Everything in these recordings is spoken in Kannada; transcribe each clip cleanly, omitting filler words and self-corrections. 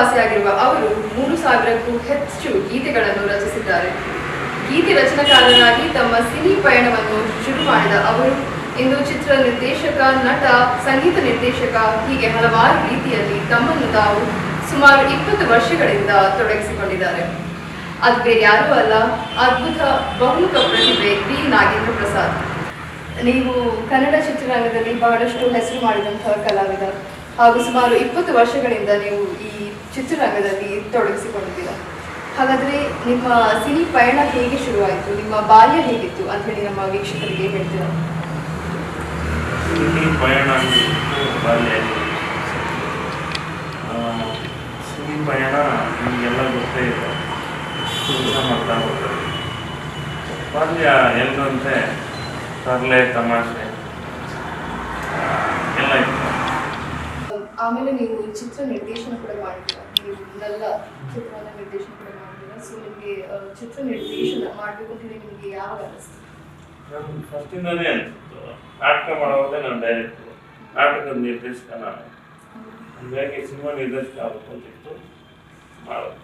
ಹೆಸರುವಾಸಿಯಾಗಿರುವ ಅವರು 3000ಕ್ಕೂ ಹೆಚ್ಚು ಗೀತೆಗಳನ್ನು ರಚಿಸಿದ್ದಾರೆ. ಗೀತೆ ರಚನಾಕಾರರಾಗಿ ತಮ್ಮ ಸಿನಿ ಪಯಣವನ್ನು ಶುರು ಮಾಡಿದ ಅವರು ಇಂದು ಚಿತ್ರ ನಿರ್ದೇಶಕ, ನಟ, ಸಂಗೀತ ನಿರ್ದೇಶಕ ಹೀಗೆ ಹಲವಾರು ರೀತಿಯಲ್ಲಿ ತಮ್ಮನ್ನು ತಾವು ಸುಮಾರು 20 ವರ್ಷಗಳಿಂದ ತೊಡಗಿಸಿಕೊಂಡಿದ್ದಾರೆ. ಅದು ಬೇರೆ ಯಾರೂ ಅಲ್ಲ, ಅದ್ಭುತ ಬಹುಮುಖ ಪ್ರತಿಭೆ ವಿ. ನಾಗೇಂದ್ರ ಪ್ರಸಾದ್. ನೀವು ಕನ್ನಡ ಚಿತ್ರರಂಗದಲ್ಲಿ ಬಹಳಷ್ಟು ಹೆಸರು ಮಾಡಿದಂತಹ ಕಲಾವಿದ ಹಾಗೂ ಸುಮಾರು 20 ವರ್ಷಗಳಿಂದ ನೀವು ಈ ಚಿತ್ರರಂಗದಲ್ಲಿ ತೊಡಗಿಸಿಕೊಂಡಿದ್ದೀರಾ. ಹಾಗಾದರೆ ನಿಮ್ಮ ಸಿನಿ ಪಯಣ ಹೇಗೆ ಶುರುವಾಯಿತು, ನಿಮ್ಮ ಬಾಲ್ಯ ಹೇಗಿತ್ತು ಅಂತ ಹೇಳಿ ನಮ್ಮ ವೀಕ್ಷಕರಿಗೆ ಹೇಳ್ತೀರಾ? ಸಿನಿ ಪಯಣ ಬಾಲ್ಯ, ಸಿನಿ ಪಯಣ ನಿಮಗೆಲ್ಲ ಗೊತ್ತೇ ಇದೆ. ಕೆಲಸ ಮಾಡ್ತಾ ಹೋಗ್ತಾರೆ. ಬಾಲ್ಯ ಎಲ್ಲರಂತೆ ತರಲೆ, ತಮಾಷೆ ಎಲ್ಲ ಇತ್ತು. ಆಮೇಲೆ ನೀವು ಚಿತ್ರ ನಿರ್ದೇಶನ ಕೂಡ ಮಾಡಿದ್ದೀರಾ, ನೀವು ಎಲ್ಲ ಚಿತ್ರವನ್ನು ನಿರ್ದೇಶನ ಕೂಡ ಮಾಡಿದ್ದೀರಾ. ಸೊ ನಿಮಗೆ ಚಿತ್ರ ನಿರ್ದೇಶನ ಮಾಡಬೇಕು ಅಂತ ಹೇಳಿ ನಿಮಗೆ ಯಾವಾಗ ಅನಿಸ್ತು? ನಾನು ಫಸ್ಟಿಂದನೇ ಅನಿಸ್ತು, ನಾಟಕ ಮಾಡೋದೇ ನಾನು ಡೈರೆಕ್ಟ್ರು, ನಾಟಕದ ನಿರ್ದೇಶಕ ನಾನು. ಹಾಗಾಗಿ ಸಿನಿಮಾ ನಿರ್ದೇಶಕ ಆಗಬೇಕು ಅಂತಿತ್ತು, ಮಾಡೋದು.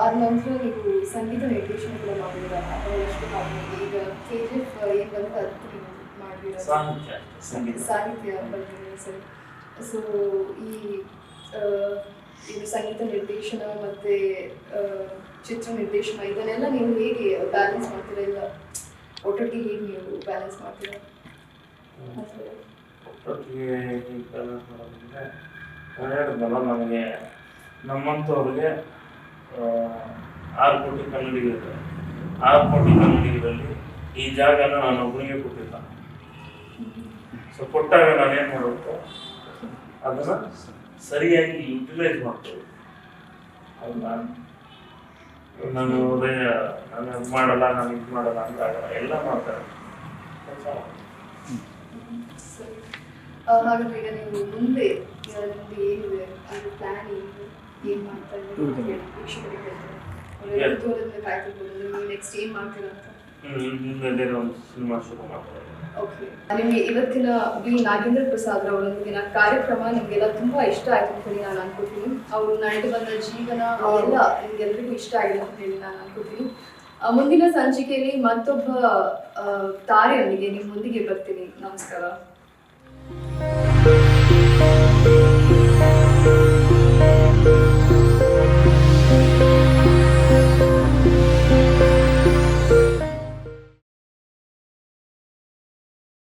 ಅದ ನಂತರ ನೀವು ಸಂಗೀತ ನಿರ್ದೇಶನ ಕೂಡ ಮಾಡಿದ್ದೀರಾ, ಎಷ್ಟು ಮಾಡಿದ್ದೀರಿ? ಈಗ KGF ಏನು ಬಂತು ಅದಕ್ಕೆ ನೀವು ಮಾಡಿದ್ದೀರಾ, ಸಾಹಿತ್ಯ ಬರ್ತೀರಿ ಸರ್. ಸೊ ಈ ಇದು ಸಂಗೀತ ನಿರ್ದೇಶನ ಮತ್ತು ಚಿತ್ರ ನಿರ್ದೇಶನ ಇದನ್ನೆಲ್ಲ ನೀವು ಹೇಗೆ ಬ್ಯಾಲೆನ್ಸ್ ಮಾಡ್ತೀರಾ? ಇಲ್ಲ ಒಟ್ಟೊಟ್ಟಿಗೆ ಹೇಗೆ ನೀವು ಬ್ಯಾಲೆನ್ಸ್ ಮಾಡ್ತೀರಾ? ಒಟ್ಟೊಟ್ಟಿಗೆ ಬ್ಯಾಲೆನ್ಸ್ ಮಾಡೋದಂದರೆ ನಾನು ಹೇಳಿದ್ನಲ್ಲ, ನಮಗೆ ನಮ್ಮಂಥವ್ರಿಗೆ 6 ಕೋಟಿ ಕನ್ನಡಿಗರಿದ್ದಾರೆ. 6 ಕೋಟಿ ಕನ್ನಡಿಗರಲ್ಲಿ ಈ ಜಾಗನ ನಾನು ಒಬ್ಬನಿಗೆ ಕೊಟ್ಟಿಲ್ಲ. ಸೊ ಕೊಟ್ಟಾಗ ನಾನೇನು ಮಾಡಬೇಕು, ಅದನ್ನು ಸರಿಯಾಗಿ ಯುಟಿಲೈಸ್ ಮಾಡ್ಬೋದು. ಅದು ನಾನು ಅದು ಮಾಡಲ್ಲ, ನಾನು ಇದು ಮಾಡಲ್ಲ ಅಂದಾಗ ಎಲ್ಲ ಮಾಡ್ತಾರೆ. ಹಾಗಾದ್ರೆ ಈಗ ನೀವು ಮುಂದೆ ಏನಿದೆ ಅದು ಪ್ಲಾನ್ ಏನು ಮಾಡ್ತಾ ಇದ್ದೀರಿ ವೀಕ್ಷಕರಿಗೆ ಹೇಳ್ತಾರೆ, ಕಾಯ್ತಿರ್ಬೋದು ನೀವು ನೆಕ್ಸ್ಟ್ ಏನು ಮಾಡ್ತೀರಾ ಅಂತ? ಮುಂದೆ ಒಂದು ಸಿನಿಮಾ ಶುರು ಮಾಡ್ತಾರೆ. ಓಕೆ, ನಿಮಗೆ ಇವತ್ತಿನ ವಿ. ನಾಗೇಂದ್ರ ಪ್ರಸಾದ್ ಅವರೊಂದಿಗಿನ ಕಾರ್ಯಕ್ರಮ ನಿಮಗೆಲ್ಲ ತುಂಬಾ ಇಷ್ಟ ಆಯ್ತು ಅಂತ ಹೇಳಿ ನಾನು ಅನ್ಕೋತೀನಿ. ಅವರು ನಡೆದು ಬಂದ ಜೀವನ ಎಲ್ಲ ನಿಮ್ಗೆಲ್ರಿಗೂ ಇಷ್ಟ ಆಗಿದೆ ಅಂತ ಹೇಳಿ ನಾನು ಅನ್ಕೋತೀನಿ. ಮುಂದಿನ ಸಂಚಿಕೆಯಲ್ಲಿ ಮತ್ತೊಬ್ಬ ತಾರೆಯೊಂದಿಗೆ ನಿಮ್ಮೊಂದಿಗೆ ಬರ್ತೀನಿ. ನಮಸ್ಕಾರ.